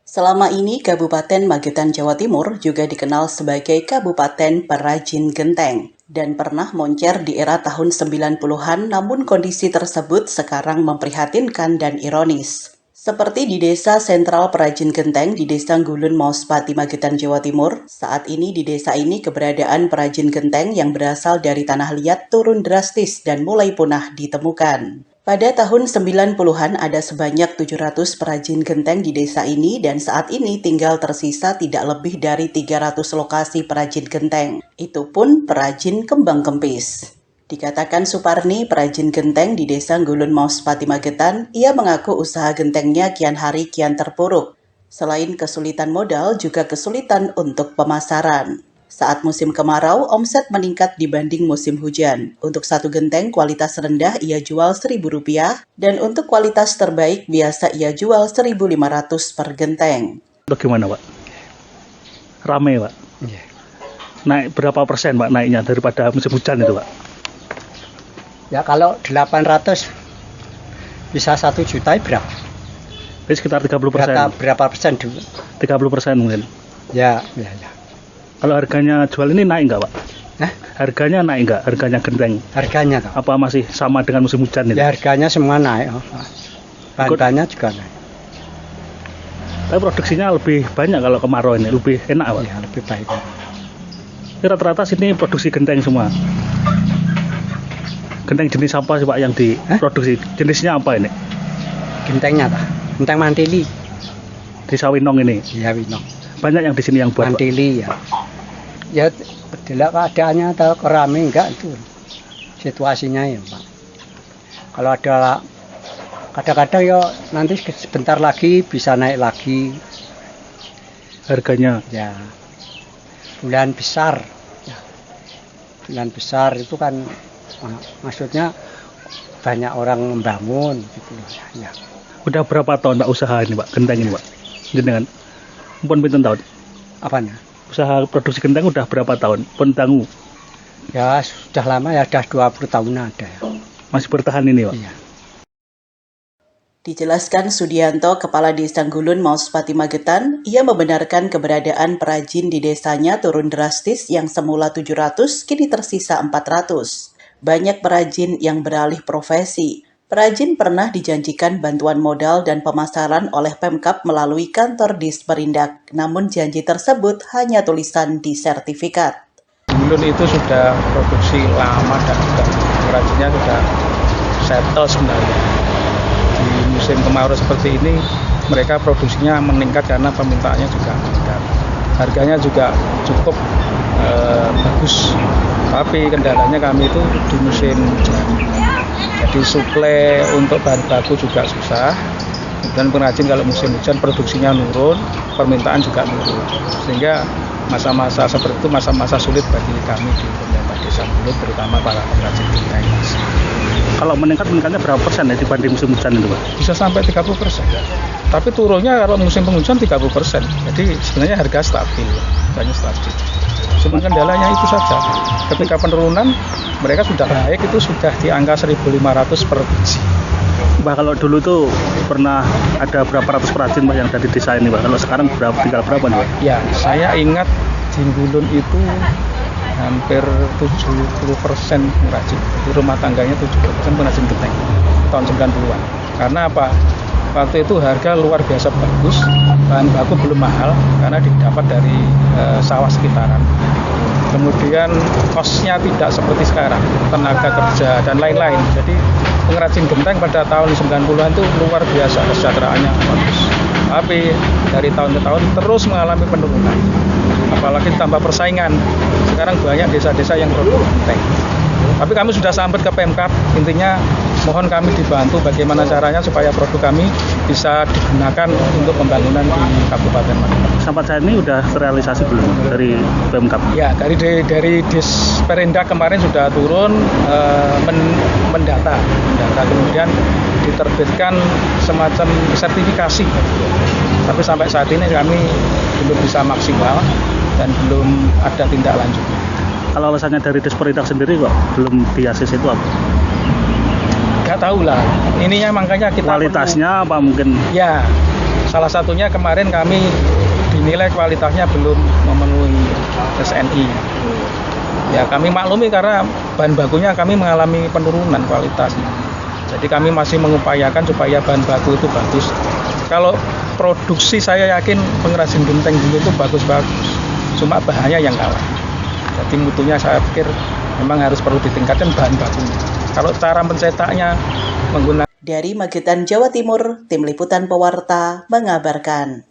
Selama ini Kabupaten Magetan, Jawa Timur juga dikenal sebagai Kabupaten Perajin Genteng dan pernah moncer di era tahun 90-an, namun kondisi tersebut sekarang memprihatinkan dan ironis. Seperti di Desa Sentral Perajin Genteng di Desa Ngulun Mauspati, Magetan, Jawa Timur, saat ini di desa ini keberadaan perajin genteng yang berasal dari tanah liat turun drastis dan mulai punah ditemukan. Pada tahun 90-an ada sebanyak 700 perajin genteng di desa ini dan saat ini tinggal tersisa tidak lebih dari 300 lokasi perajin genteng. Itu pun perajin kembang kempis. Dikatakan Suparni, perajin genteng di Desa Ngulun Mauspati, Magetan, ia mengaku usaha gentengnya kian hari kian terpuruk. Selain kesulitan modal, juga kesulitan untuk pemasaran. Saat musim kemarau, omset meningkat dibanding musim hujan. Untuk satu genteng kualitas rendah ia jual Rp1.000 dan untuk kualitas terbaik biasa ia jual Rp1.500 per genteng. Bagaimana Pak? Rame Pak? Iya. Naik berapa persen Pak naiknya daripada musim hujan itu Pak? Ya kalau 800 bisa 1 juta berapa? Jadi sekitar 30%. Berapa persen dulu? 30% mungkin. Ya. Kalau harganya jual ini naik nggak Pak? Hah? Harganya naik nggak? Harganya genteng? Harganya toh? Apa masih sama dengan musim hujan itu? Ya harganya semua naik. Bahan-bahannya juga naik. Tapi produksinya lebih banyak kalau kemarau ini, lebih enak Pak? Ya lebih baik. Ini rata-rata sini produksi genteng semua. Genteng jenis apa sih Pak yang diproduksi? Jenisnya apa ini? Gentengnya toh? Genteng Mantili. Di Sawinong ini? Iya Winong. Banyak yang di sini yang buat Pak? Mantili ya. Ya tidak keadaannya atau rame enggak itu situasinya ya Pak. Kalau ada kadang-kadang ya nanti sebentar lagi bisa naik lagi Harganya? ya. Bulan besar ya. Bulan besar itu kan maksudnya banyak orang membangun gitu ya. Udah berapa tahun Pak usaha ini Pak, genteng ini Pak? Jenengan pun pinten tahun? Apanya? Usaha produksi genteng udah berapa tahun? Pun tanggu? Ya sudah lama ya, sudah 20 tahun ada ya. Masih bertahan ini Pak? Iya. Dijelaskan Sudianto, Kepala Desa Ngulun Mauspati, Magetan, ia membenarkan keberadaan perajin di desanya turun drastis yang semula 700 kini tersisa 400. Banyak perajin yang beralih profesi. Perajin pernah dijanjikan bantuan modal dan pemasaran oleh Pemkab melalui kantor Disperindak, namun janji tersebut hanya tulisan di sertifikat. Ngulun itu sudah produksi lama dan perajinnya sudah settle sebenarnya. Di musim kemarau seperti ini mereka produksinya meningkat karena permintaannya juga meningkat. Harganya juga cukup bagus. Tapi kendalanya kami itu di musim hujan. Jadi suplai untuk bahan baku juga susah. Dan pengrajin kalau musim hujan produksinya menurun, permintaan juga menurun. Sehingga masa-masa seperti itu masa-masa sulit bagi kami di pemerintah desa Ngulun, terutama para pengrajin genteng. Kalau meningkatnya berapa persen ya dibanding musim hujan itu Pak? Bisa sampai 30%. Tapi turunnya kalau musim penghujan 30%. Jadi sebenarnya harga stabil, harganya stabil. Cuma kendalanya itu saja. Ketika penurunan mereka sudah naik, itu sudah di angka 1.500 per biji. Pak, kalau dulu tuh pernah ada berapa ratus perajin Pak yang ada di desa ini Pak? Kalau sekarang tinggal berapa nih Pak? Ya, saya ingat di Ngulun itu hampir 70% pengrajin. Jadi rumah tangganya 70% pengrajin genteng tahun 90-an. Karena apa? Waktu itu harga luar biasa bagus, bahan baku belum mahal karena didapat dari sawah sekitaran. Kemudian kosnya tidak seperti sekarang, tenaga kerja dan lain-lain. Jadi pengrajin genteng pada tahun 90-an itu luar biasa kesejahteraannya bagus. Tapi dari tahun ke tahun terus mengalami penurunan. Apalagi tambah persaingan. Sekarang banyak desa-desa yang produksi genteng. Tapi kami sudah sampai ke Pemkab, intinya mohon kami dibantu bagaimana caranya supaya produk kami bisa digunakan untuk pembangunan di Kabupaten Magetan. Sampai saat ini udah terrealisasi belum dari Pemkab? Ya, dari Disperindak kemarin sudah turun mendata, kemudian diterbitkan semacam sertifikasi. Tapi sampai saat ini kami belum bisa maksimal dan belum ada tindak lanjutnya. Kalau alasannya dari Disperindak sendiri kok belum di ACC itu apa? Gak tahu lah. Ininya makanya kita kualitasnya apa mungkin? Ya, Salah satunya kemarin kami dinilai kualitasnya belum memenuhi SNI. Ya kami maklumi karena bahan bakunya kami mengalami penurunan kualitasnya. Jadi kami masih mengupayakan supaya bahan baku itu bagus. Kalau produksi saya yakin pengrajin genteng dulu itu bagus-bagus. Cuma bahannya yang kalah. Jadi mutunya saya pikir memang harus perlu ditingkatkan bahan bakunya. Kalau cara mencetaknya menggunakan Dari Magetan, Jawa Timur, Tim Liputan Pewarta mengabarkan.